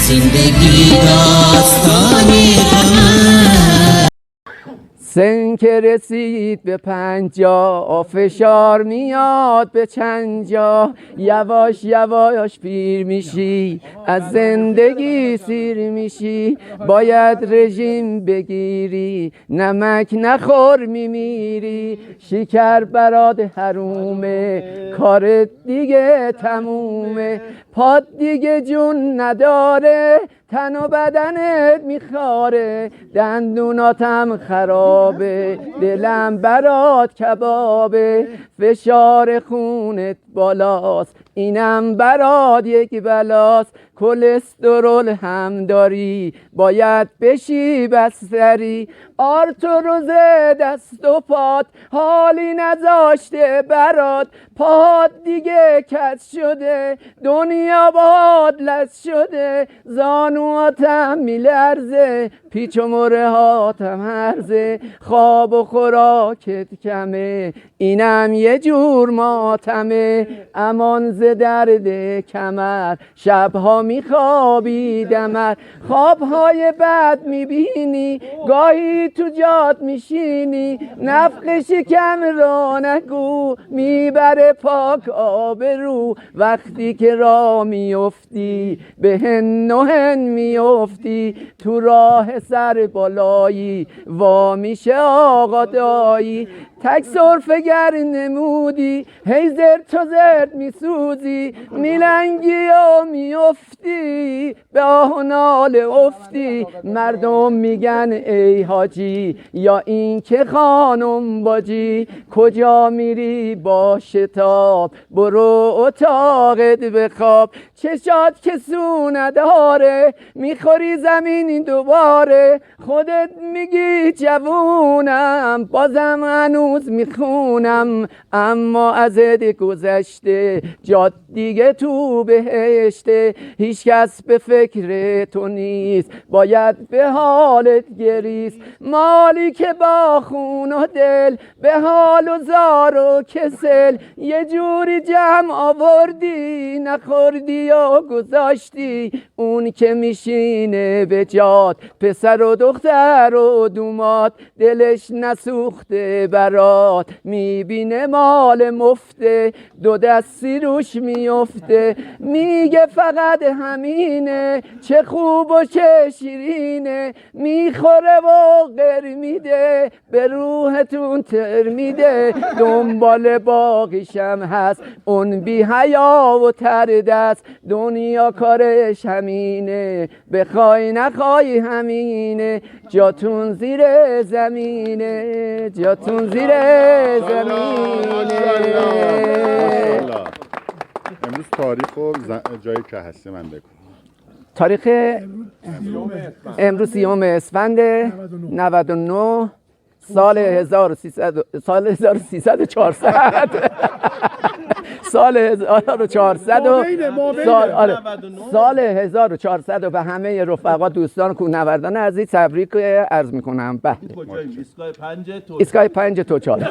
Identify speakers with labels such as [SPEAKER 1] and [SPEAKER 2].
[SPEAKER 1] زندگی داستانی
[SPEAKER 2] سن که رسید به 50 فشار میاد به چند جا، یواش یواش پیر میشی از زندگی سیر میشی، باید رژیم بگیری نمک نخور میمیری، شکر برات حرومه کارت دیگه تمومه، پاد دیگه جون نداره تن و بدنت میخاره، دندوناتم خرابه دلم برات کبابه، فشار خونت بالاست اینم برات یک بلاست، کلسترول هم داری باید بشی بستری، آرتروز دست و پات حالی نذاشته برات، پات دیگه کج شده دنیا باد لز شده، زانواتم میلرزه پیچ و مره هاتم هرزه، خواب و خوراکت کمه اینم یه جور ماتمه، امان ز درد کمر شبها میخوابی دمر، خوابهای بد میبینی گاهی تو جاد میشینی، نفق شکم را نگو میبره پاک آبرو، وقتی که راه میفتی به هن و هن میفتی، تو راه سر بالایی وا میشه آقا دایی، تک سرفه گر نمودی هی زرد و زرد میسوزی، میلنگی و میفتی به آه و ناله افتی، مردم میگن ای حاجی یا این که خانم باجی، کجا میری با شتاب برو اتاقت بخواب، چشات که سو نداره میخوری زمین دوباره، خودت میگی جوونم بازم هنوز میخونم، اما ازت گذشته جاد دیگه تو بهشته، هیچ کس به فکر تو نیست باید به حالت گریست، مالی که با خون و دل به حال و زار و کسل، یه جوری جمع آوردی نخوردی و گذاشتی، اون که میشینه به جاد پسر و دختر و دومات، دلش نسوخته برات میبینه مال مفته، دو دستی روش میفته میگه فقط همینه، چه خوب و چه شیرینه، میخوره و غر میده به روحتون تر میده، دنبال باقیشم هست اون بی حیا و تر دست، دنیا کارش همینه بخوای نخوای همینه، جاتون زیر زمینه جاتون زیر زمینه.
[SPEAKER 3] امروز تاریخ و جایی که هستی من بگو.
[SPEAKER 2] تاریخ امروز 30 اسفند 99 سال 1300 سال 1400 سال 1400 و به همه رفقا دوستان کوهنوردان عزیز تبریک عرض میکنم. بله ایستگاه 5 توچال